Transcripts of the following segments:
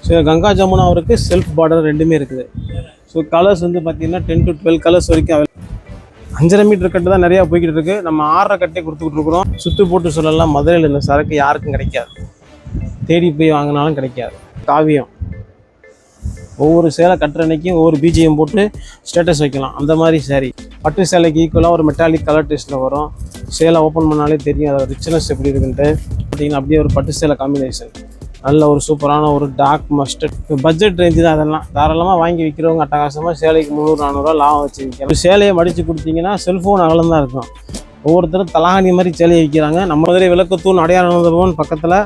So Ganga Jamuna இருக்குது, self border ரெண்டுமே இருக்குது. ஸோ கலர்ஸ் வந்து பார்த்திங்கன்னா 10 to 12 கலர்ஸ் வரைக்கும் 5.5 மீட்டர் கட்டு தான் நிறையா போய்கிட்டு இருக்குது. நம்ம 6.5 கட்டே கொடுத்துக்கிட்டு இருக்கிறோம். சுற்று போட்டு சொல்லலாம், மதுரையில் இந்த சரக்கு யாருக்கும் கிடைக்காது, தேடி போய் வாங்கினாலும் கிடைக்காது. காவியம் ஒவ்வொரு சேலை கட்டுற அன்னைக்கும் ஒவ்வொரு பிஜிஎம் போட்டு ஸ்டேட்டஸ் வைக்கலாம். அந்த மாதிரி சாரி பட்டு சேலைக்கு ஈக்குவலாக ஒரு மெட்டாலிக் கலர் டேஸ்ட்டில் வரும். சேலை ஓப்பன் பண்ணாலே தெரியும் அதோட ரிச்னஸ் எப்படி இருக்குன்ட்டு. பார்த்தீங்கன்னா அப்படியே ஒரு பட்டு சேலை காம்பினேஷன், நல்ல ஒரு சூப்பரான ஒரு டார்க் மஸ்டர்ட். பட்ஜெட் ரேஞ்சு தான். அதெல்லாம் தாராளமாக வாங்கி விற்கிறவங்க அட்டகாசமாக சேலைக்கு 300-400 லாபம் வச்சு விற்கிறோம். சேலையை மடித்து கொடுத்தீங்கன்னா செல்ஃபோன் அகலம் தான் இருக்கும். ஒவ்வொருத்தரும் தலகாணி மாதிரி சேலையை விற்கிறாங்க. நம்ம மதுரை விளக்கத்தூண் அடையாளம் பக்கத்தில்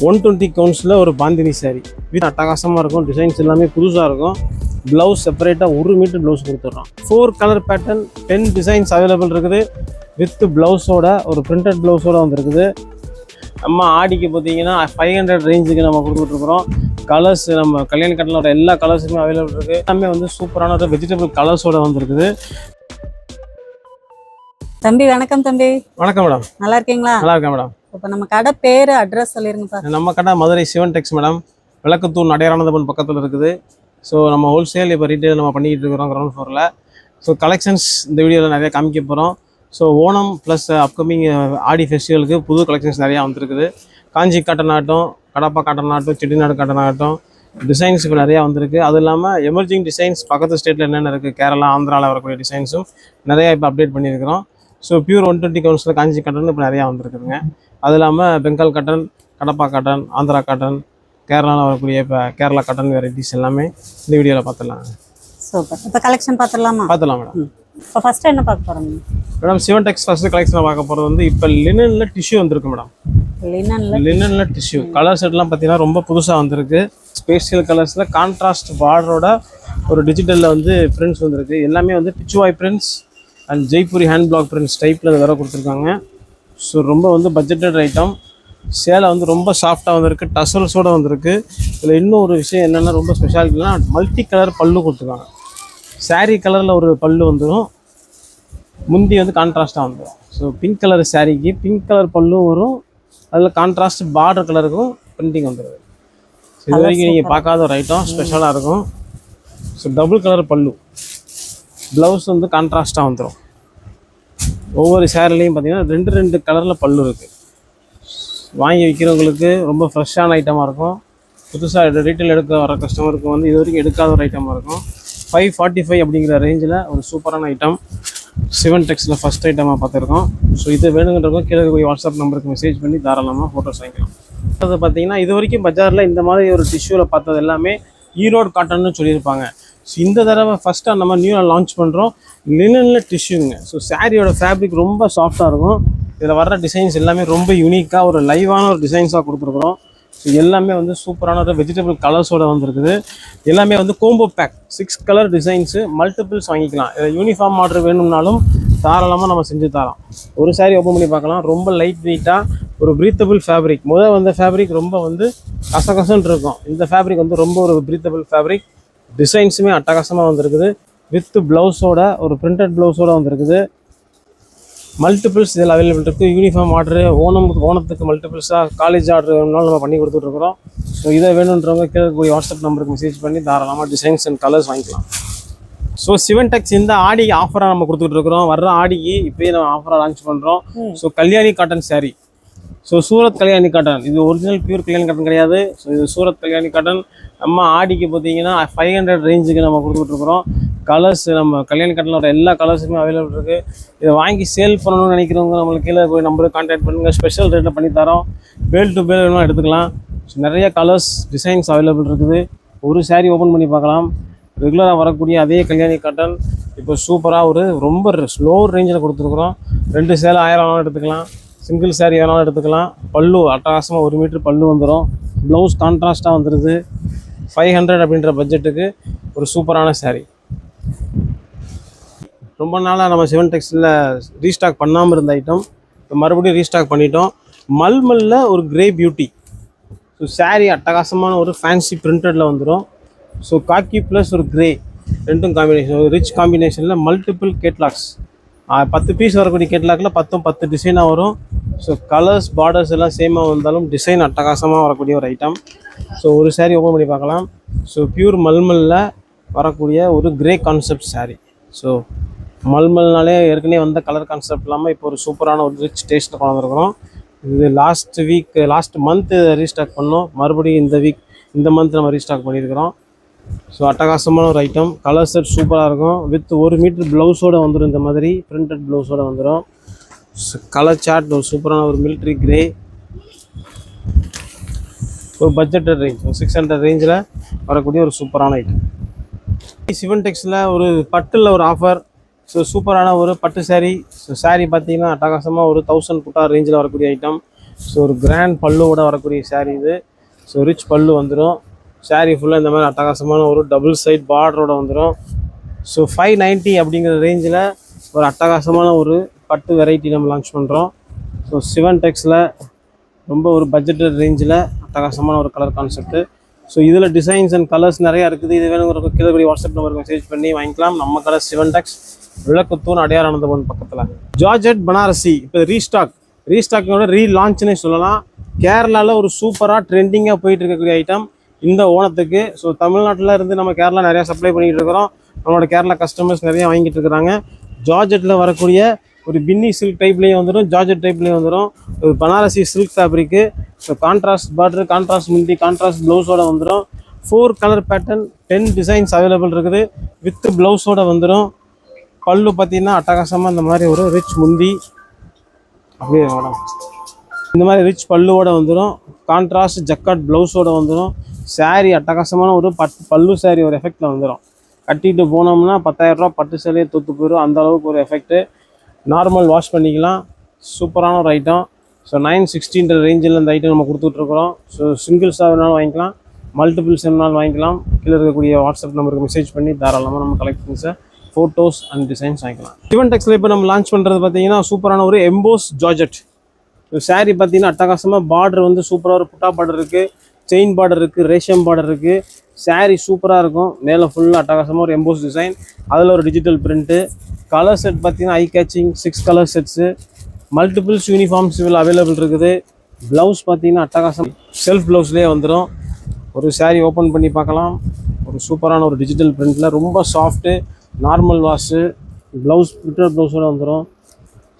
120 கவுண்ட்ஸில் ஒரு பாந்தினி சாரி வீட்டு அட்டகாசமாக இருக்கும். டிசைன்ஸ் எல்லாமே புதுசாக இருக்கும். ப்ளவுஸ் செப்பரேட்டாக 1 மீட்டர் ப்ளவுஸ் கொடுத்துட்றோம். 4 கலர் பேட்டர்ன் 10 டிசைன்ஸ் அவைலபிள் இருக்குது. வித் ப்ளவுஸோட ஒரு பிரிண்டட் ப்ளவுஸோடு வந்துருக்குது. நம்ம ஆடிக்கு பார்த்தீங்கன்னா 500 ரேஞ்சுக்கு நம்ம கொடுத்துட்ருக்குறோம். கலர்ஸ் நம்ம கல்யாண கட்டலோட எல்லா கலர்ஸுமே அவைலபிள் இருக்குது. எல்லாமே வந்து சூப்பரான ஒரு வெஜிடபிள் கலர்ஸோடு வந்துருக்குது. தம்பி வணக்கம். தம்பி வணக்கம் மேடம். நல்லா இருக்கீங்களா? நல்லா இருக்கேன் மேடம். இப்போ நம்ம கடை பேர் அட்ரஸ் சொல்லிருங்க. நம்ம கடை மதுரை சிவன் டெக்ஸ் மேடம், விளக்கத்தூர் நடையானந்தபன் பக்கத்தில் இருக்குது. ஸோ நம்ம ஹோல்சேல் இப்போ ரீட்டைல் நம்ம பண்ணிக்கிட்டு இருக்கிறோம் கிரவுண்ட் ஃப்ளோரில். ஸோ கலெக்ஷன்ஸ் இந்த வீடியோவில் நிறைய காமிக்க போகிறோம். ஸோ ஓணம் ப்ளஸ் அப்கமிங் ஆடி ஃபெஸ்டிவலுக்கு புது கலெக்ஷன்ஸ் நிறையா வந்துருக்குது. காஞ்சி காட்டன் ஆகட்டும், கடப்பா காட்டன் ஆகட்டும், செட்டிநாடு காட்டன் ஆகட்டும், டிசைன்ஸ் இப்போ நிறையா வந்திருக்கு. அது இல்லாமல் எமர்ஜிங் டிசைன்ஸ் பக்கத்து ஸ்டேட்டில் என்னென்ன இருக்குது, கேரளா ஆந்திராவில் வரக்கூடிய டிசைன்ஸும் நிறையா இப்போ அப்டேட் பண்ணியிருக்கிறோம். ஸோ பியூர் 120 கவுண்ட்ஸில் காஞ்சி காட்டன் இப்போ நிறையா வந்திருக்குதுங்க. அது இல்லாமல் Bengal cotton, Kadapa cotton, Andhra cotton, கேரளாவில் வரக்கூடிய இப்போ கேரளா காட்டன் வெரைட்டிஸ் எல்லாமே இந்த வீடியோவில் பார்த்துடலாம். சூப்பர். இப்போ கலெக்ஷன் பார்த்துடலாமா? பார்த்துலாம் மேடம். இப்போ ஃபஸ்ட்டு என்ன பார்க்க போகிறோம் மேடம்? சிவன் டெக்ஸ் ஃபஸ்ட்டு கலெக்ஷனை பார்க்க போகிறது வந்து இப்போ லினனில் டிஷ்யூ வந்திருக்கு மேடம். லினனில் டிஷ்யூ கலர் செட்லாம் பார்த்தீங்கன்னா ரொம்ப புதுசாக வந்திருக்கு. ஸ்பேஷியல் கலர்ஸில் கான்ட்ராஸ்ட் பார்டரோட ஒரு டிஜிட்டலில் வந்து பிரிண்ட்ஸ் வந்திருக்கு. எல்லாமே வந்து pichwai prints and Jaipuri hand black prints டைப்பில் வேறு கொடுத்துருக்காங்க. ஸோ ரொம்ப வந்து பட்ஜெட்டட் ஐட்டம். சேலை வந்து ரொம்ப சாஃப்டாக வந்திருக்கு, டசல்ஸோடு வந்திருக்கு. இதில் இன்னும் ஒரு விஷயம் என்னென்னா ரொம்ப ஸ்பெஷாலிட்டினா மல்டி கலர் பல்லு கொடுத்துருக்காங்க. சாரீ கலரில் ஒரு பல்லு வந்துடும், முந்தி வந்து கான்ட்ராஸ்ட்டாக வந்துடும். ஸோ பிங்க் கலர் சாரீக்கு பிங்க் கலர் பல்லும் வரும், அதில் கான்ட்ராஸ்ட் பார்டர் கலருக்கும் பிரிண்டிங் வந்துடுது. இது வரைக்கும் நீங்கள் பார்க்காத ஒரு ஐட்டம், ஸ்பெஷலாக இருக்கும். ஸோ டபுள் கலர் பல்லு, ப்ளவுஸ் வந்து கான்ட்ராஸ்ட்டாக வந்துடும். ஒவ்வொரு சேரீலையும் பார்த்தீங்கன்னா 2 கலரில் பல்லு இருக்குது. வாங்கி விற்கிறவங்களுக்கு ரொம்ப ஃப்ரெஷ்ஷான ஐட்டமாக இருக்கும். புதுசாக ரீட்டைல் எடுக்க வர கஸ்டமருக்கு வந்து இது வரைக்கும் எடுக்காத ஒரு ஐட்டமாக இருக்கும். 545 அப்படிங்கிற ரேஞ்சில் ஒரு சூப்பரான ஐட்டம் சிவன் டெக்ஸில் ஃபஸ்ட் ஐட்டமாக பார்த்துருக்கோம். ஸோ இது வேணுங்கிறவங்க கீழே போய் வாட்ஸ்அப் நம்பருக்கு மெசேஜ் பண்ணி தாராளமாக ஃபோட்டோஸ் வாங்கிக்கலாம். அது பார்த்தீங்கன்னா இது வரைக்கும் பஜாரில் இந்த மாதிரி ஒரு டிஷ்யூவில் பார்த்தது எல்லாமே ஈரோடு காட்டன்னு சொல்லியிருப்பாங்க. ஸோ இந்த தடவை ஃபஸ்ட்டாக நம்ம நியூவாக லான்ச் பண்ணுறோம் லினனில் டிஷ்யூங்க. ஸோ சாரியோட ஃபேப்ரிக் ரொம்ப சாஃப்டாக இருக்கும். இதில் வர்ற டிசைன்ஸ் எல்லாமே ரொம்ப யூனிக்காக ஒரு லைவான ஒரு டிசைன்ஸாக கொடுத்துருக்குறோம். ஸோ எல்லாமே வந்து சூப்பரான ஒரு வெஜிடபிள் கலர்ஸோடு வந்துருக்குது. எல்லாமே வந்து combo pack 6 colour designs, multiples வாங்கிக்கலாம். இதில் யூனிஃபார்ம் ஆர்டர் வேணும்னாலும் தாராளமாக நம்ம செஞ்சு தரோம். ஒரு சாரீ ஓப்பன் பண்ணி பார்க்கலாம். ரொம்ப லைட் வெயிட்டாக ஒரு ப்ரீத்தபிள் ஃபேப்ரிக். வந்த ஃபேப்ரிக் ரொம்ப வந்து கசகசன்னு இருக்கும். இந்த ஃபேப்ரிக் வந்து ரொம்ப ஒரு ப்ரீத்தபிள் ஃபேப்ரிக். டிசைன்ஸுமே அட்டகாசமாக வந்திருக்குது. வித் ப்ளவுஸோட ஒரு பிரிண்டட் ப்ளவுஸோடு வந்திருக்குது. மல்டிபிள்ஸ் இதில் அவைலபிள் இருக்குது. யூனிஃபார்ம் ஆர்டரு, ஓணத்துக்கு மல்டிபிள்ஸாக காலேஜ் ஆர்டர் வேணும்னாலும் நம்ம பண்ணி கொடுத்துட்ருக்குறோம். ஸோ இதை வேணுன்றவங்க கீழே போய் வாட்ஸ்அப் நம்பருக்கு மெசேஜ் பண்ணி தாராளமாக டிசைன்ஸ் அண்ட் கலர்ஸ் வாங்கிக்கலாம். ஸோ சிவன் டெக்ஸ் இந்த ஆடிக்கு ஆஃபராக நம்ம கொடுத்துட்ருக்குறோம். வர்ற ஆடிக்கு இப்போயே நம்ம ஆஃபராக லான்ச் பண்ணுறோம். So Kalyani cotton sari, so Surat Kalyani cotton, இது ஒரிஜினல் பியூர் கல்யாணி காட்டன் கிடையாது. ஸோ இது சூரத் கல்யாணி காட்டன். நம்ம ஆடிக்கு பார்த்தீங்கன்னா 500 ரேஞ்சுக்கு நம்ம கொடுத்துட்ருக்குறோம். கலர்ஸ் நம்ம கல்யாணி காட்டனோட எல்லா கலர்ஸுமே அவைலபிள் இருக்குது. இதை வாங்கி சேல் பண்ணணும்னு நினைக்கிறவங்க நம்மளுக்கு கீழே போய் நம்பருக்கு கான்டாக்ட் பண்ணுங்கள். ஸ்பெஷல் ரேட்டில் பண்ணி தரோம். பேல் டு பேல் வேணும்னா எடுத்துக்கலாம். ஸோ நிறைய கலர்ஸ் டிசைன்ஸ் அவைலபிள் இருக்குது. ஒரு சாரீ ஓப்பன் பண்ணி பார்க்கலாம். ரெகுலராக வரக்கூடிய அதே கல்யாணி காட்டன் இப்போ சூப்பராக ஒரு ரொம்ப ஸ்லோ ரேஞ்சில் கொடுத்துருக்குறோம். 2 சேலை 1000 வேணாலும் எடுத்துக்கலாம், சிங்கிள் சாரீ வேணாலும் எடுத்துக்கலாம். பல்லு அட்டகாசமாக 1 மீட்டர் பல்லு வந்துடும். ப்ளவுஸ் கான்ட்ராஸ்ட்டாக வந்துடுது. 500 அப்படின்ற பட்ஜெட்டுக்கு ஒரு சூப்பரான சாரீ. ரொம்ப நாளாக நம்ம சிவன் டெக்ஸில் ரீஸ்டாக் பண்ணாமல் இருந்த ஐட்டம் இப்போ மறுபடியும் ரீஸ்டாக் பண்ணிட்டோம். மல்மலில் ஒரு கிரே பியூட்டி. ஸோ சாரீ அட்டகாசமான ஒரு ஃபேன்சி பிரிண்டடில் வந்துடும். ஸோ காக்கி ப்ளஸ் ஒரு கிரே ரெண்டும் காம்பினேஷன், ஒரு ரிச் காம்பினேஷனில் மல்டிபிள் கேட்லாக்ஸ். 10 பீஸ் வரக்கூடிய கேட்லாக்கில் 10 டிசைனாக வரும். ஸோ கலர்ஸ் பார்டர்ஸ் எல்லாம் சேமாக வந்தாலும் டிசைன் அட்டகாசமாக வரக்கூடிய ஒரு ஐட்டம். ஸோ ஒரு saree ஓப்பன் பண்ணி பார்க்கலாம். ஸோ பியூர் மல்மலில் வரக்கூடிய ஒரு கிரே கான்செப்ட் saree. ஸோ மல்மல்னாலே ஏற்கனவே வந்த கலர் கான்செப்ட் இல்லாமல் இப்போ ஒரு சூப்பரான ஒரு ரிச் டேஸ்ட்டில் கொண்டு வந்துருக்கிறோம். இது லாஸ்ட் மந்த்து ரீஸ்டாக் பண்ணோம். மறுபடியும் இந்த மந்த் நம்ம ரீஸ்டாக் பண்ணியிருக்கிறோம். ஸோ அட்டகாசமான ஒரு ஐட்டம். கலர் செட் சூப்பராக இருக்கும். வித் 1 மீட்டர் ப்ளவுஸோடு வந்துடும். இந்த மாதிரி பிரிண்டட் ப்ளவுஸோடு வந்துடும். கலர் சார்ட் ஒரு சூப்பரான ஒரு மிலிட்ரி கிரே. ஒரு பட்ஜெட்டட் ரேஞ்ச் 600 ரேஞ்சில் வரக்கூடிய ஒரு சூப்பரான ஐட்டம். சிவன் டெக்ஸில் ஒரு பட்டில் ஒரு ஆஃபர். ஸோ சூப்பரான ஒரு பட்டு saree. ஸோ saree பார்த்தீங்கன்னா அட்டகாசமாக ஒரு 1000 குட்டா ரேஞ்சில் வரக்கூடிய ஐட்டம். ஸோ ஒரு கிராண்ட் பல்லுவோட வரக்கூடிய saree இது. ஸோ ரிச் பல்லு வந்துடும். saree ஃபுல்லாக இந்த மாதிரி அட்டகாசமான ஒரு டபுள் சைட் பார்டரோட வந்துடும். ஸோ 590 அப்படிங்கிற ரேஞ்சில் ஒரு அட்டகாசமான ஒரு பட்டு வெரைட்டி நம்ம லான்ச் பண்ணுறோம். ஸோ சிவன் டெக்ஸில் ரொம்ப ஒரு பட்ஜெட்டட் ரேஞ்சில் அட்டகாசமான ஒரு கலர் கான்செப்ட்டு. ஸோ இதில் டிசைன்ஸ் அண்ட் கலர்ஸ் நிறையா இருக்குது. இது வேணுங்கிற கீழே வாட்ஸ்அப் நம்பருக்கு மெசேஜ் பண்ணி வாங்கிக்கலாம். நம்ம கலர் சிவன் டெக்ஸ் விளக்குத்தூர் அடையார் ஆனந்தபவன் பக்கத்தில். ஜார்ஜெட் பனாரசி இப்போ ரீஸ்டாக்கோட ரீலான்ச்னே சொல்லலாம். கேரளாவில் ஒரு சூப்பராக ட்ரெண்டிங்காக போயிட்டு இருக்கக்கூடிய ஐட்டம் இந்த ஓணத்துக்கு. ஸோ தமிழ்நாட்டில் இருந்து நம்ம கேரளா நிறையா சப்ளை பண்ணிகிட்டு இருக்கிறோம். நம்மளோட கேரளா கஸ்டமர்ஸ் நிறையா வாங்கிட்டு இருக்கிறாங்க. ஜார்ஜெட்டில் வரக்கூடிய ஒரு பின்னி சில்க் டைப்லேயும் வந்துடும், ஜார்ஜெட் டைப்லேயும் வந்துடும். ஒரு Banarasi silk fabric. So contrast border, contrast முந்தி, கான்ட்ராஸ்ட் ப்ளவுஸோடு வந்துடும். 4 கலர் பேட்டர்ன் 10 டிசைன்ஸ் அவைலபிள் இருக்குது. வித் ப்ளவுஸோடு வந்துடும். பல்லு பார்த்தீங்கன்னா அட்டகாசமாக இந்த மாதிரி ஒரு ரிச் முந்தி அப்படியே மேடம் இந்த மாதிரி ரிச் பல்லுவோடு வந்துடும். கான்ட்ராஸ்ட் ஜக்காட் ப்ளவுஸோடு வந்துடும். saree அட்டகாசமான ஒரு பல்லு saree ஒரு எஃபெக்டில் வந்துடும். கட்டிட்டு போனோம்னா 10,000 ரூபா பட்டு சேலையே தூத்து போயிடும். அந்த அளவுக்கு ஒரு எஃபெக்ட்டு. நார்மல் வாஷ் பண்ணிக்கலாம். சூப்பரான ஒரு ஐட்டம். ஸோ 960 ரேஞ்சில் இந்த ஐட்டம் நம்ம கொடுத்துட்ருக்குறோம். ஸோ சிங்கிள்ஸாக வேணாலும் வாங்கிக்கலாம், மல்டிபிள்ஸ் வேணாலும் வாங்கிக்கலாம். கீழே இருக்கக்கூடிய வாட்ஸ்அப் நம்பருக்கு மெசேஜ் பண்ணி தாராளமாக நம்ம கலெக்ஷன்ஸை ஃபோட்டோஸ் அண்ட் டிசைன்ஸ் வாங்கிக்கலாம். சிவன் டெக்ஸில் இப்போ நம்ம லான்ச் பண்ணுறது பார்த்தீங்கன்னா சூப்பரான ஒரு எம்போஸ் ஜார்ஜெட். saree பார்த்தீங்கன்னா அட்டகாசமாக பார்டர் வந்து சூப்பராக ஒரு புட்டா பார்டர் இருக்குது, செயின் பார்டர் இருக்குது, ரேஷம் பார்டர் இருக்குது. saree சூப்பராக இருக்கும். மேலே ஃபுல்லாக அட்டகாசமாக ஒரு எம்போஸ் டிசைன், அதில் ஒரு டிஜிட்டல் பிரிண்ட்டு. கலர் செட் பார்த்தீங்கன்னா ஐ caching 6 colour sets. Multiples uniforms இதில் அவைலபிள் இருக்குது. ப்ளவுஸ் பார்த்தீங்கன்னா அட்டகாசம் செல்ஃப் ப்ளவுஸ்லேயே வந்துடும். ஒரு saree ஓப்பன் பண்ணி பார்க்கலாம். ஒரு சூப்பரான ஒரு டிஜிட்டல் பிரிண்ட்டில் ரொம்ப soft, normal wash, blouse printed ப்ளவுஸோடு வந்துடும்.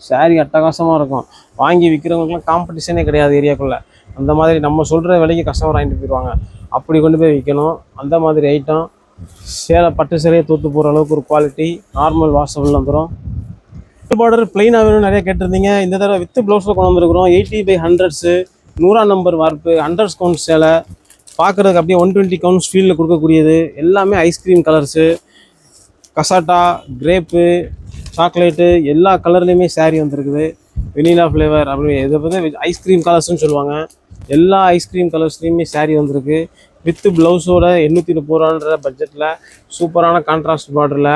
saree அட்டகாசமாக இருக்கும். வாங்கி விற்கிறவங்களுக்குலாம் காம்படிஷனே கிடையாது ஏரியாக்குள்ளே. அந்த மாதிரி நம்ம சொல்கிற விலைக்கு கஸ்டமர் வாங்கிட்டு போயிடுவாங்க. அப்படி கொண்டு போய் விற்கணும். அந்த மாதிரி ஐட்டம். பட்டு சேலையை தூத்து போகிற அளவுக்கு ஒரு குவாலிட்டி, நார்மல் வாஷபிள் வந்துடும். பார்டர் பிளைனாக வேணும் நிறைய கேட்டிருந்தீங்க. இந்த தடவை வித் ப்ளவுஸில் கொண்டு வந்துருக்குறோம். 80/100s 100 நம்பர் வார்ப்பு, 100 கவுண்ட் சேலை. பார்க்குறதுக்கு அப்படியே 120 கவுண்ட்ஸ் ஃபீல்டில் கொடுக்கக்கூடியது. எல்லாமே ice cream colours, cassata, crepe, chocolate எல்லா கலர்லேயுமே saree வந்துருக்குது. வெனிலா ஃப்ளேவர் அப்படி இதை பற்றி ஐஸ்கிரீம் கலர்ஸ்னு சொல்லுவாங்க. எல்லா ஐஸ்கிரீம் கலர்ஸ்லேயுமே saree வந்திருக்கு. வித் ப்ளவுஸோட 830 ரூபான்ற பட்ஜெட்டில் சூப்பரான கான்ட்ராஸ்ட் பார்டரில்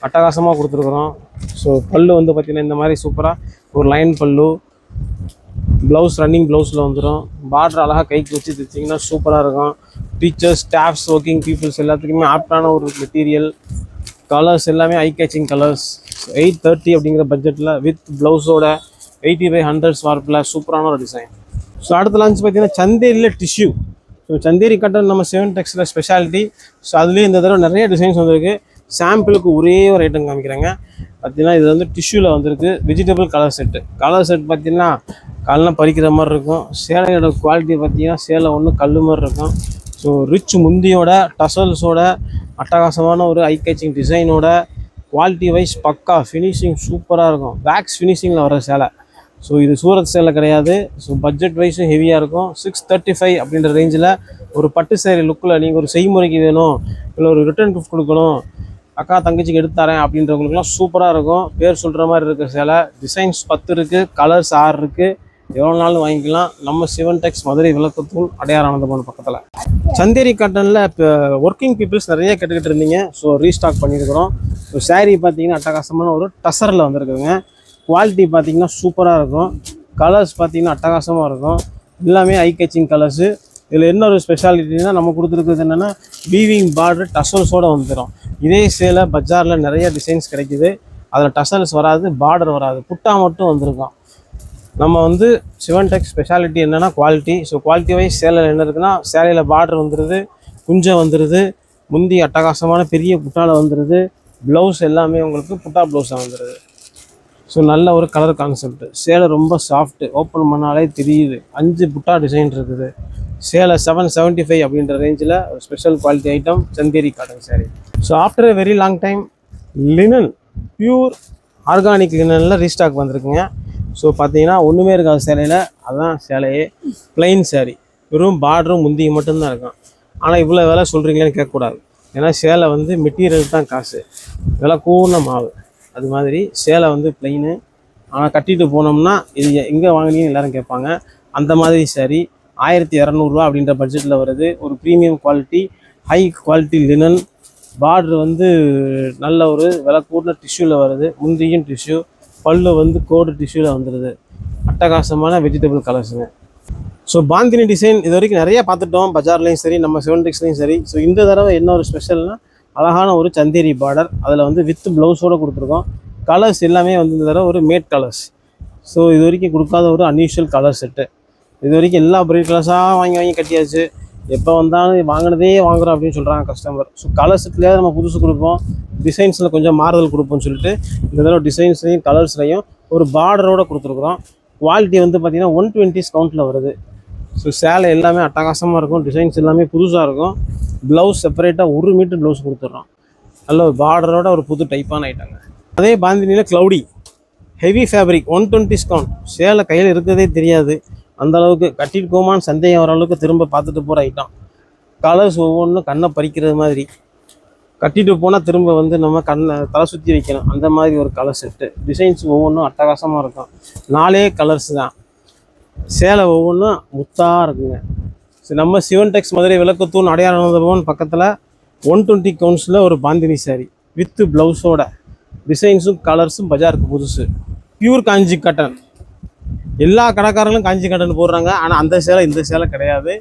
அட்டகாசமாக கொடுத்துருக்குறோம். ஸோ பல்லு வந்து பார்த்திங்கன்னா இந்த மாதிரி சூப்பராக ஒரு லைன் பல்லு, ப்ளவுஸ் ரன்னிங் ப்ளவுஸில் வந்துடும். பார்டர் அழகாக கைக்கு வச்சு தைச்சிங்கன்னா சூப்பராக இருக்கும். டீச்சர்ஸ், ஸ்டாஃப்ஸ், ஒர்க்கிங் பீப்புள்ஸ் எல்லாத்துக்குமே ஆப்டான ஒரு மெட்டீரியல். கலர்ஸ் எல்லாமே ஐ கேச்சிங் கலர்ஸ். 830 அப்படிங்கிற பட்ஜெட்டில் வித் ப்ளவுஸோட 80/100 வார்ப்பில் சூப்பரான ஒரு டிசைன். ஸோ அடுத்த லான்ச் பார்த்தீங்கன்னா சந்தேரியில் டிஷ்யூ. ஸோ சந்தேரி காட்டன் நம்ம சிவன் டெக்ஸில் ஸ்பெஷாலிட்டி. ஸோ அதுலேயும் இந்த தடவை நிறைய டிசைன்ஸ் வந்திருக்கு. சாம்பிளுக்கு ஒரே ஒரு ஐட்டம் காமிக்கிறாங்க. பார்த்தீங்கன்னா இது வந்து டிஷ்யூவில் வந்திருக்கு. Vegetable colour set. Colour set பார்த்தீங்கன்னா கல்லாம் பறிக்கிற மாதிரி இருக்கும். சேலையோட குவாலிட்டி பார்த்தீங்கன்னா சேலை ஒன்று கல் மாதிரி இருக்கும். ஸோ ரிச் முந்தியோட டசல்ஸோட அட்டகாசமான ஒரு ஐ கேச்சிங் டிசைனோட குவாலிட்டி வைஸ் பக்கா ஃபினிஷிங் சூப்பராக இருக்கும். வேக்ஸ் ஃபினிஷிங்கில் வர சேலை. ஸோ இது சூரத் சேலை கிடையாது. ஸோ பட்ஜெட் வைஸும் ஹெவியாக இருக்கும். 635 அப்படின்ற ரேஞ்சில் ஒரு பட்டு சேரீ லுக்கில் நீங்கள் ஒரு செய்முறைக்கு வேணும், இல்லை ஒரு ரிட்டர்ன் கிஃப்ட் கொடுக்கணும், அக்கா தங்கச்சிக்கு எடுத்து தரேன் அப்படின்றவங்களுக்குலாம் சூப்பராக இருக்கும். பேர் சொல்கிற மாதிரி இருக்கிற சேலை. டிசைன்ஸ் 10 இருக்குது, கலர்ஸ் 6 இருக்குது. எவ்வளோ நாளும் வாங்கிக்கலாம். நம்ம சிவன் டெக்ஸ் மதுரை விளக்குத்தூள் அடையார் ஆனந்தபவன் பக்கத்தில். சந்தேரி காட்டனில் இப்போ ஒர்க்கிங் பீப்புள்ஸ் நிறைய கேட்டுக்கிட்டு இருந்தீங்க. ஸோ ரீஸ்டாக் பண்ணியிருக்கிறோம். ஸோ saree பார்த்தீங்கன்னா அட்டகாசமான ஒரு டசரில் வந்துருக்குதுங்க. குவாலிட்டி பார்த்தீங்கன்னா சூப்பராக இருக்கும். கலர்ஸ் பார்த்தீங்கன்னா அட்டகாசமாக இருக்கும். எல்லாமே ஐ கேச்சிங் கலர்ஸு. இதில் என்ன ஒரு ஸ்பெஷாலிட்டினா நம்ம கொடுத்துருக்குறது என்னென்னா வீவிங் பார்டர் டசல்ஸோடு வந்துடும். இதே சேலை பஜாரில் நிறைய டிசைன்ஸ் கிடைக்குது. அதில் டசல்ஸ் வராது, பார்டர் வராது, புட்டா மட்டும் வந்திருக்கும். நம்ம வந்து சிவன் டெக்ஸ் ஸ்பெஷாலிட்டி என்னென்னா குவாலிட்டி. ஸோ குவாலிட்டி வைஸ் சேலையில் என்ன இருக்குன்னா, சேலையில் பார்டர் வந்துடுது, குஞ்சம் வந்துடுது, முந்தி அட்டகாசமான பெரிய புட்டாவில் வந்துடுது, ப்ளவுஸ் எல்லாமே உங்களுக்கு புட்டா ப்ளவுஸாக வந்துடுது. ஸோ நல்ல ஒரு கலர் கான்செப்ட். சேலை ரொம்ப சாஃப்ட்டு, ஓப்பன் பண்ணாலே தெரியுது. 5 புட்டா டிசைன் இருக்குது. சேலை 775 அப்படின்ற ரேஞ்சில் ஒரு special quality item Chanderi cotton sari. So after very long time linen pure organic லினனில் ரீஸ்டாக் வந்திருக்குங்க. ஸோ பார்த்தீங்கன்னா ஒன்றுமே இருக்காது சேலையில். அதுதான் சேலையே ப்ளைன் சாரீ, வெறும் பார்டரும் முந்தியும் மட்டும்தான் இருக்கும். ஆனால் இவ்வளோ விலை சொல்கிறீங்களேன்னு கேட்கக்கூடாது. ஏன்னா சேலை வந்து மெட்டீரியல் தான் காசு, விலை கூர்ன மாவு. அது மாதிரி சேலை வந்து ப்ளைனு, ஆனால் கட்டிட்டு போனோம்னா இது எங்கே வாங்கினீங்கன்னு எல்லோரும் கேட்பாங்க. அந்த மாதிரி சாரீ 1200 அப்படின்ற பட்ஜெட்டில் வருது. ஒரு premium quality, high quality linen. Border வந்து நல்ல ஒரு விலை கூர்ன டிஷ்யூவில் வருது, முந்தியும் டிஷ்யூ, பல்லு வந்து கோடு டிஷ்யூவில் வந்துடுது. அட்டகாசமான வெஜிடபிள் கலர்ஸுங்க. ஸோ பாந்தினி டிசைன் இது வரைக்கும் நிறையா பார்த்துட்டோம், பஜார்லேயும் சரி, நம்ம சிவன் டெக்ஸ்லையும் சரி. ஸோ இந்த தடவை என்ன ஒரு ஸ்பெஷல்னால், அழகான ஒரு சந்தேரி பார்டர், அதில் வந்து வித் ப்ளவுஸோடு கொடுத்துருக்கோம். கலர்ஸ் எல்லாமே வந்து இந்த தடவை ஒரு மேட் கலர்ஸ். ஸோ இது வரைக்கும் கொடுக்காத ஒரு அன்யூஷுவல் கலர் செட்டு. இது வரைக்கும் எல்லா பிரைட் கலர்ஸாக வாங்கி கட்டியாச்சு. எப்போ வந்தாலும் வாங்கினதே வாங்குகிறோம் அப்படின்னு சொல்கிறாங்க கஸ்டமர். ஸோ கலர் செட்லேயே நம்ம புதுசு கொடுப்போம், டிசைன்ஸில் கொஞ்சம் மாறுதல் கொடுப்போம்னு சொல்லிட்டு இந்த தடவை டிசைன்ஸ்லையும் கலர்ஸ்லையும் ஒரு பார்டரோடு கொடுத்துருக்குறோம். குவாலிட்டி வந்து பார்த்திங்கன்னா 120 கவுண்ட்டில் வருது. ஸோ சேலை எல்லாமே அட்டகாசமாக இருக்கும், டிசைன்ஸ் எல்லாமே புதுசாக இருக்கும். ப்ளவுஸ் செப்பரேட்டாக 1 மீட்டர் ப்ளவுஸ் கொடுத்துட்றோம். நல்ல ஒரு பார்டரோட ஒரு புது டைப்பான ஐட்டங்க. அதே பாந்தினியில் க்ளவுடி ஹெவி ஃபேப்ரிக் 120 கவுண்ட். சேலை கையில் இருக்கிறதே தெரியாது, அந்தளவுக்கு கட்டிட்டு போமான்னு சந்தேகம் வர அளவுக்கு திரும்ப பார்த்துட்டு போகிற ஐட்டம். கலர்ஸ் ஒவ்வொன்றும் கண்ணை பறிக்கிறது மாதிரி, கட்டிட்டு போனால் திரும்ப வந்து நம்ம கண்ணை தலை சுற்றி வைக்கணும், அந்த மாதிரி ஒரு கலர் செட்டு. டிசைன்ஸ் ஒவ்வொன்றும் அட்டகாசமாக இருக்கும். 4 கலர்ஸ் தான். சேலை ஒவ்வொன்றும் முத்தாக இருக்குங்க. சரி, நம்ம சிவன் டெக்ஸ் மதுரை விளக்குத்தூண் அடையாளம் பக்கத்தில் 120 கவுண்ட்ஸில் ஒரு பாந்தினி சாரீ வித்து ப்ளவுஸோட டிசைன்ஸும் கலர்ஸும் பஜாருக்கு புதுசு. பியூர் காஞ்சி காட்டன். எல்லா கடைக்காரங்களும் காஞ்சி காட்டன் போடுறாங்க, ஆனால் அந்த சேலை இந்த சேலை கிடையாது.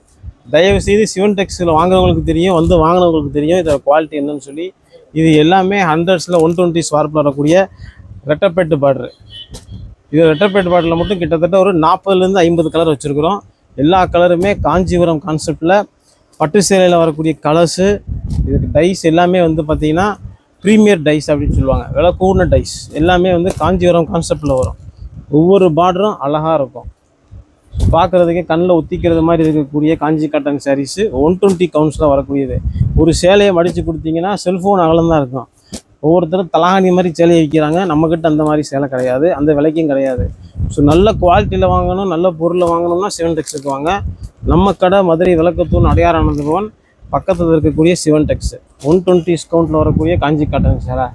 தயவுசெய்து சிவன் டெக்ஸில் வாங்குறவங்களுக்கு தெரியும், வந்து வாங்கினவங்களுக்கு தெரியும் இதோட குவாலிட்டி என்னன்னு சொல்லி. இது எல்லாமே 100ஸில் 120 ஸ்வார்ப்பில் வரக்கூடிய ரெட்டப்பேட்டு பார்டரு. இது ரெட்டப்பேட்டு பார்டரில் மட்டும் கிட்டத்தட்ட ஒரு 40லேருந்து 50 கலர் வச்சுருக்குறோம். எல்லா கலருமே காஞ்சிபுரம் கான்செப்டில் பட்டு சேலையில் வரக்கூடிய கலர்ஸு. இதுக்கு டைஸ் எல்லாமே வந்து பார்த்திங்கன்னா ப்ரீமியர் டைஸ் அப்படின்னு சொல்லுவாங்க, விலை கூர்ன டைஸ். எல்லாமே வந்து காஞ்சிபுரம் கான்செப்டில் வரும். ஒவ்வொரு பார்டரும் அழகாக இருக்கும், பார்க்குறதுக்கே கண்ணில் ஒத்திக்கிறது மாதிரி இருக்கக்கூடிய காஞ்சி காட்டன் சாரீஸு 120 கவுண்ட்ஸில் வரக்கூடியது. ஒரு சேலையை மடித்து கொடுத்தீங்கன்னா செல்ஃபோன் அகலம் தான் இருக்கும். ஒவ்வொருத்தரும் தலகாணி மாதிரி சேலையை விற்கிறாங்க, நம்மக்கிட்ட அந்த மாதிரி சேலை கிடையாது, அந்த விலைக்கும் கிடையாது. ஸோ நல்ல குவாலிட்டியில் வாங்கணும், நல்ல பொருளை வாங்கணும்னா சிவன் டெக்ஸுக்கு வாங்க. நம்ம கடை மதுரை விளக்குத்தூண் அடையாரானந்த பவன் பக்கத்தில் இருக்கக்கூடிய சிவன் டெக்ஸு 120 டிஸ்கவுண்ட்டில் வரக்கூடிய காஞ்சி காட்டன் சேலை.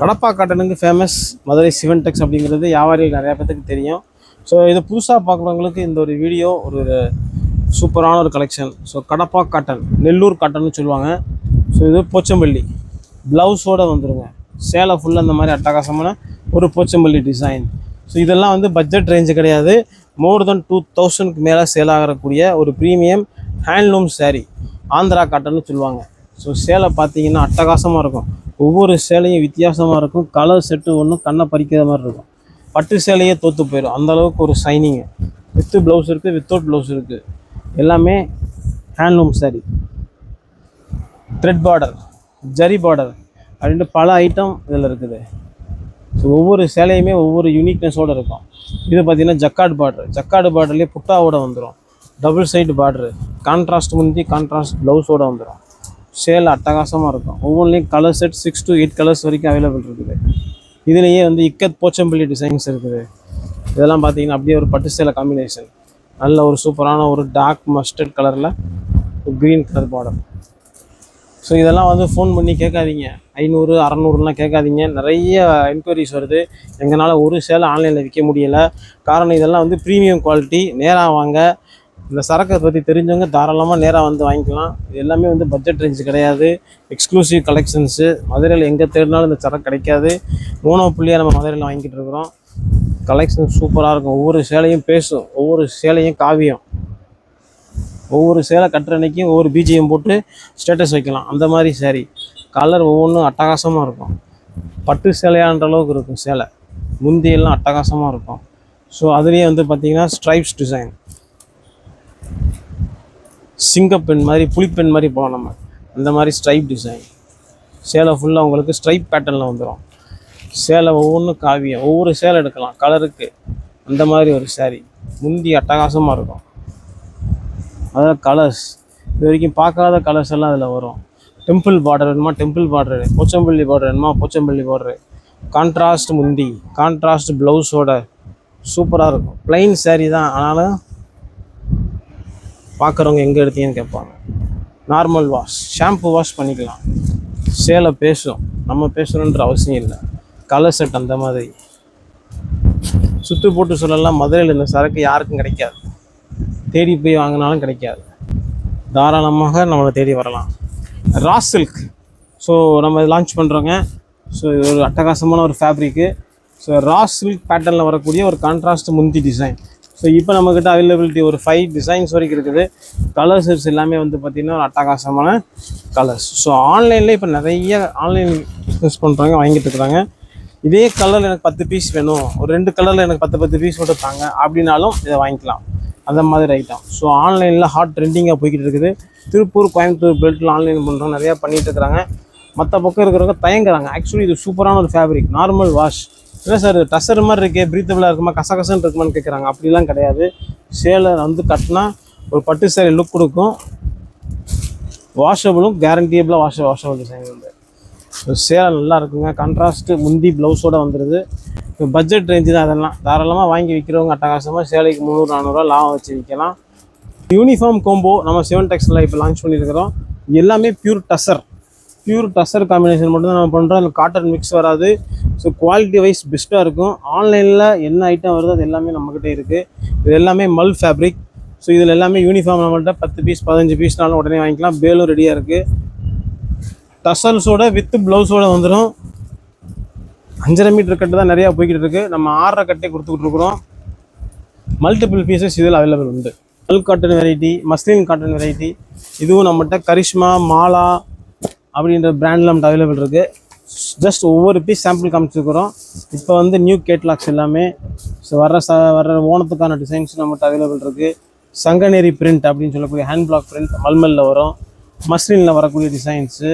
கடப்பா காட்டனுக்கு ஃபேமஸ் மதுரை சிவன் டெக்ஸ் அப்படிங்கிறது வியாபாரிகள் நிறையா பேருக்கு தெரியும். ஸோ இது புதுசாக பார்க்குறவங்களுக்கு இந்த ஒரு வீடியோ ஒரு சூப்பரான ஒரு கலெக்ஷன். ஸோ கடப்பா காட்டன், நெல்லூர் காட்டன்னு சொல்லுவாங்க. ஸோ இது போச்சம்பள்ளி ப்ளவுஸோடு வந்துடுங்க. சேலை ஃபுல்லாக இந்த மாதிரி அட்டகாசமான ஒரு போச்சம்பள்ளி டிசைன். ஸோ இதெல்லாம் வந்து பட்ஜெட் ரேஞ்சு கிடையாது, மோர் தென் 2000க்கு மேலே சேல் ஆகக்கூடிய ஒரு ப்ரீமியம் ஹேண்ட்லூம் சாரீ. ஆந்திரா காட்டன்னு சொல்லுவாங்க. ஸோ சேலை பார்த்தீங்கன்னா அட்டகாசமாக இருக்கும், ஒவ்வொரு சேலையும் வித்தியாசமாக இருக்கும். கலர் செட்டு ஒன்றும் கண்ணை பறிக்கிற மாதிரி இருக்கும். பட்டு சேலையே தோற்று போயிடும், அந்தளவுக்கு ஒரு ஷைனிங்கு. வித்து ப்ளவுஸ் இருக்குது, வித்தவுட் ப்ளவுஸ் இருக்குது. எல்லாமே handloom sari. Thread border, zari border அப்படின்ட்டு பல ஐட்டம் இதில் இருக்குது. ஸோ ஒவ்வொரு சேலையுமே ஒவ்வொரு யூனிக்னஸோடு இருக்கும். இது பார்த்திங்கன்னா ஜக்கார்டு பார்டர், ஜக்கார்டு பார்டர்லேயே புட்டாவோடு வந்துடும். டபுள் சைடு பார்டரு, கான்ட்ராஸ்ட் முந்தி கான்ட்ராஸ்ட் ப்ளவுஸோடு வந்துடும். சேலை அட்டகாசமாக இருக்கும். ஒவ்வொன்றிலையும் கலர் செட் 6 to 8 கலர்ஸ் வரைக்கும் அவைலபிள் இருக்குது. இதுலேயே வந்து இக்கத் போச்சம்பள்ளி டிசைன்ஸ் இருக்குது. இதெல்லாம் பார்த்தீங்கன்னா அப்படியே ஒரு பட்டு சேலை காம்பினேஷன். நல்ல ஒரு சூப்பரான ஒரு டார்க் மஸ்டர்ட் கலரில் க்ரீன் கலர் பார்டர். ஸோ இதெல்லாம் வந்து ஃபோன் பண்ணி கேட்காதீங்க, 500 600லாம் கேட்காதீங்க. நிறைய என்கொயரிஸ் வருது. எங்களால் ஒரு சேலை ஆன்லைனில் விற்க முடியலை. காரணம் இதெல்லாம் வந்து ப்ரீமியம் குவாலிட்டி. நேராக வாங்க, இந்த சரக்கை பற்றி தெரிஞ்சவங்க தாராளமாக நேராக வந்து வாங்கிக்கலாம். இது எல்லாமே வந்து பட்ஜெட் ரேஞ்சு கிடையாது, எக்ஸ்க்ளூசிவ் கலெக்ஷன்ஸு. மதுரையில் எங்கே தேடினாலும் இந்த சரக்கு கிடைக்காது. மோனோப்புள்ளியாக நம்ம மதுரையில் வாங்கிட்டு இருக்கிறோம். கலெக்ஷன் சூப்பராக இருக்கும். ஒவ்வொரு சேலையும் பேசும், ஒவ்வொரு சேலையும் காவியம். ஒவ்வொரு சேலை கட்டுற அன்றைக்கும் ஒவ்வொரு பிஜிஎம் போட்டு ஸ்டேட்டஸ் வைக்கலாம், அந்த மாதிரி சாரீ. கலர் ஒவ்வொன்றும் அட்டகாசமாக இருக்கும். பட்டு சேலையான்ற அளவுக்கு இருக்கும் சேலை. முந்தியெல்லாம் அட்டகாசமாக இருக்கும். ஸோ அதுலேயே வந்து பார்த்தீங்கன்னா ஸ்ட்ரைப்ஸ் டிசைன், சிங்கப்பெண் மாதிரி புலிப்பெண் மாதிரி போகலாம் நம்ம. அந்த மாதிரி ஸ்ட்ரைப் டிசைன் சேலை ஃபுல்லாக உங்களுக்கு ஸ்ட்ரைப் பேட்டர்னில் வந்துடும். சேலை ஒவ்வொன்றும் காவியம், ஒவ்வொரு சேலை எடுக்கலாம் கலருக்கு. அந்த மாதிரி ஒரு saree முந்தி அட்டகாசமாக இருக்கும். அதாவது கலர்ஸ் இது வரைக்கும் பார்க்காத கலர்ஸ் எல்லாம் அதில் வரும். டெம்பிள் பார்டர் வேணுமா டெம்பிள் பார்டரு, போச்சம்பள்ளி பார்டர் வேணுமா போச்சம்பள்ளி பார்டரு, கான்ட்ராஸ்ட் முந்தி, கான்ட்ராஸ்ட் ப்ளவுஸோட சூப்பராக இருக்கும். ப்ளைன் saree தான், ஆனாலும் பார்க்குறவங்க எங்கே எடுத்தீங்கன்னு கேட்பாங்க. நார்மல் வாஷ், ஷாம்பு வாஷ் பண்ணிக்கலாம். சேலை பேசும், நம்ம பேசணுன்ற அவசியம் இல்லை. கலர் செட் அந்த மாதிரி. சுற்று போட்டு சொல்லலாம், மதுரையில் இந்த சரக்கு யாருக்கும் கிடைக்காது. தேடி போய் வாங்கினாலும் கிடைக்காது. தாராளமாக நம்மளை தேடி வரலாம். ரா சில்க் ஸோ நம்ம லான்ச் பண்ணுறோங்க. ஸோ இது ஒரு அட்டகாசமான ஒரு ஃபேப்ரிக்கு. ஸோ ரா சில்க் பேட்டர்னில் வரக்கூடிய ஒரு கான்ட்ராஸ்ட் முந்தி டிசைன். ஸோ இப்போ நம்மக்கிட்ட அவைலபிலிட்டி ஒரு 5 டிசைன்ஸ் வரைக்கும் இருக்குது. கலர்ஸ் எல்லாமே வந்து பார்த்திங்கன்னா ஒரு அட்டகாசமான கலர்ஸ். ஸோ ஆன்லைனில் இப்போ நிறைய ஆன்லைன் பிஸ்னஸ் பண்ணுறாங்க, வாங்கிட்டு இருக்கிறாங்க. இதே கலரில் எனக்கு 10 பீஸ் வேணும், ஒரு 2 கலரில் எனக்கு 10 பீஸ் மட்டும் தாங்க அப்படின்னாலும் இதை வாங்கிக்கலாம். அந்த மாதிரி ஐட்டம். ஸோ ஆன்லைனில் ஹாட் ட்ரெண்டிங்காக போய்கிட்டு இருக்குது. திருப்பூர், கோயம்புத்தூர் பெல்ட்டில் ஆன்லைன் பண்ணுறோம், நிறையா பண்ணிகிட்டு இருக்கிறாங்க. மற்ற பக்கம் இருக்கிறவங்க தயங்குறாங்க. ஆக்சுவலி இது சூப்பரான ஒரு ஃபேப்ரிக், நார்மல் வாஷ். இல்லை சார் டசர் மாதிரி இருக்கே, ப்ரீத்தபிளாக இருக்குமா, கசகசன்னு இருக்குமான்னு கேட்குறாங்க. அப்படிலாம் கிடையாது. சேலை வந்து கட்டினா ஒரு பட்டு சேலை லுக் கொடுக்கும். வாஷபிளும் கேரண்டியபிளாக வாஷபிள் டிசைன் வந்து. ஸோ சேலை நல்லா இருக்குங்க. கான்ட்ராஸ்ட்டு முந்தி ப்ளவுஸோடு வந்துடுது. பட்ஜெட் ரேஞ்சு தான். அதெல்லாம் தாராளமாக வாங்கி விற்கிறவங்க அட்டகாசமாக சேலைக்கு 300-400 லாபம் வச்சு விற்கலாம். யூனிஃபார்ம் கோம்போ நம்ம 7 டெக்ஸ்டைலில் இப்போ லான்ச் பண்ணியிருக்கிறோம். எல்லாமே பியூர் டசர் காம்பினேஷன் மட்டும் தான் நம்ம பண்ணுறோம். அதில் காட்டன் மிக்ஸ் வராது. ஸோ குவாலிட்டி வைஸ் பெஸ்ட்டாக இருக்கும். ஆன்லைனில் என்ன ஐட்டம் வருதோ அது எல்லாமே நம்மக்கிட்ட இருக்குது. இது எல்லாமே மல் ஃபேப்ரிக். ஸோ இதில் எல்லாமே யூனிஃபார்ம் நம்மள்கிட்ட 10 பீஸ் 15 பீஸ்னாலும் உடனே வாங்கிக்கலாம். பேலும் ரெடியாக இருக்குது. டசல்ஸோட வித் ப்ளவுஸோடு வந்துடும். 5.5 மீட்டர் கட்டு தான் நிறையா போய்கிட்டு இருக்குது. நம்ம 6.5 கட்டே கொடுத்துக்கிட்டு இருக்கிறோம். மல்டிபிள் பீசஸ் இதில் அவைலபிள் உண்டு. மல் cotton variety, muslin cotton variety, இதுவும் நம்மகிட்ட கரிஷ்மா, மாலா அப்படின்ற பிராண்டில் நம்மகிட்ட அவைலபிள் இருக்குது. ஜஸ்ட் ஒவ்வொரு பீஸ் சாம்பிள் காமிச்சிருக்கிறோம். இப்போ வந்து நியூ கேட்லாக்ஸ் எல்லாமே. ஸோ வர்ற ஓணத்துக்கான டிசைன்ஸ் நம்மகிட்ட அவைலபிள் இருக்குது. சங்கநேரி பிரிண்ட் அப்படின்னு சொல்லக்கூடிய ஹேண்ட் பிளாக் பிரிண்ட் மல்மல்லில் வரும். மஸ்லினில் வரக்கூடிய டிசைன்ஸு,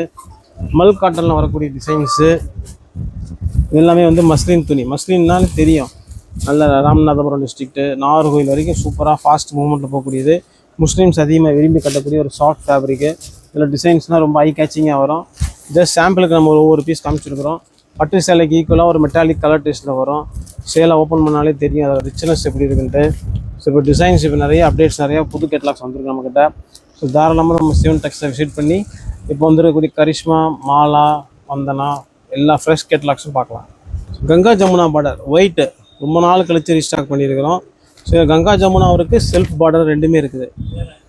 மல் காட்டனில் வரக்கூடிய டிசைன்ஸு, எல்லாமே வந்து மஸ்லின் துணி. மஸ்லின்னாலே தெரியும், நல்ல ராமநாதபுரம் டிஸ்ட்ரிக்ட்டு, நாகர்கோவில் வரைக்கும் சூப்பராக ஃபாஸ்ட் மூவ்மெண்ட்டில் போகக்கூடியது. முஸ்லீம்ஸ் அதிகமாக விரும்பி கட்டக்கூடிய ஒரு சாஃப்ட் ஃபேப்ரிக்கு. இதில் டிசைன்ஸ்னால் ரொம்ப ஐ கேச்சிங்காக வரும். ஜஸ்ட் சாம்பிளுக்கு நம்ம ஒவ்வொரு பீஸ் காமிச்சிருக்கிறோம். பட்டு சேலைக்கு ஈக்குவலாக ஒரு மெட்டாலிக் கலர் டேஸ்ட்டில் வரும். சேலை ஓப்பன் பண்ணாலே தெரியும் அதோட ரிச்னஸ் எப்படி இருக்குன்ட்டு. ஸோ இப்போ டிசைன்ஸ் இப்போ நிறைய அப்டேட்ஸ், நிறையா புது கேட்லாக்ஸ் வந்துருக்கு நம்மக்கிட்ட. ஸோ தாராளமாக நம்ம 7 டெக்ஸ்டைல் விசிட் பண்ணி இப்போ வந்துருக்கக்கூடிய கரிஷ்மா, மாலா, வந்தனா எல்லா ஃப்ரெஷ் கேட்லாக்ஸும் பார்க்கலாம். கங்கா ஜமுனா பார்டர் ஒயிட்டு ரொம்ப நாள் கழித்து ரீஸ்டாக் பண்ணியிருக்கிறோம். ஸோ கங்கா ஜமுனா அவருக்கு செல்ஃப் பார்டர் ரெண்டுமே இருக்குது.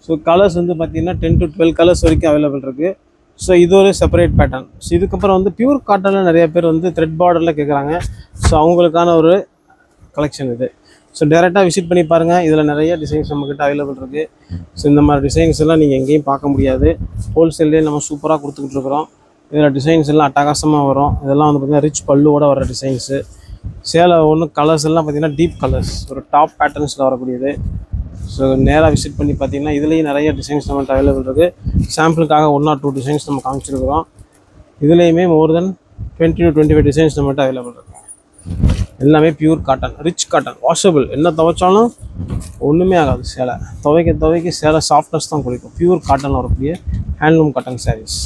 ஸோ கலர்ஸ் வந்து பார்த்திங்கன்னா 10 to 12 கலர்ஸ் வரைக்கும் அவைலபிள் இருக்குது. ஸோ இது ஒரு செப்பரேட் பேட்டர்ன். ஸோ இதுக்கப்புறம் வந்து பியூர் காட்டனில் நிறைய பேர் வந்து த்ரெட் பார்டரில் கேட்குறாங்க. ஸோ அவங்களுக்கான ஒரு கலெக்ஷன் இது. ஸோ டேரெக்டாக விசிட் பண்ணி பாருங்கள். இதில் நிறைய டிசைன்ஸ் நம்மக்கிட்ட அவைலபிள் இருக்குது. ஸோ இந்த மாதிரி டிசைன்ஸ் எல்லாம் நீங்கள் எங்கேயும் பார்க்க முடியாது. ஹோல்சேல்லே நம்ம சூப்பராக கொடுத்துக்கிட்டு இருக்கிறோம். இதில் டிசைன்ஸ் எல்லாம் அட்டகாசமாக வரும். இதெல்லாம் வந்து பார்த்திங்கன்னா ரிச் பல்லுவோட வர டிசைன்ஸு. சேலை ஒன்று கலர்ஸ் எல்லாம் பார்த்திங்கன்னா டீப் கலர்ஸ், ஒரு டாப் பேட்டர்ன்ஸில் வரக்கூடியது. ஸோ நேராக விசிட் பண்ணி பார்த்தீங்கன்னா இதுலேயும் நிறைய டிசைன்ஸ் நம்மள்ட்ட அவைலபிள் இருக்குது. சாம்பிளுக்காக 1 or 2 டிசைன்ஸ் நம்ம காமிச்சிருக்கிறோம். இதுலேயுமே மோர் தென் 20 to 25 டிசைன்ஸ் நம்மள்ட்ட அவைலபிள் இருக்குது. எல்லாமே pure cotton, rich cotton, washable. என்ன துவைச்சாலும் ஒன்றுமே ஆகாது. சேலை துவைக்க சேலை சாஃப்ட்னஸ் தான் கொடுக்கும். பியூர் காட்டனில் வரக்கூடிய ஹேண்ட்லூம் காட்டன் சாரீஸ்.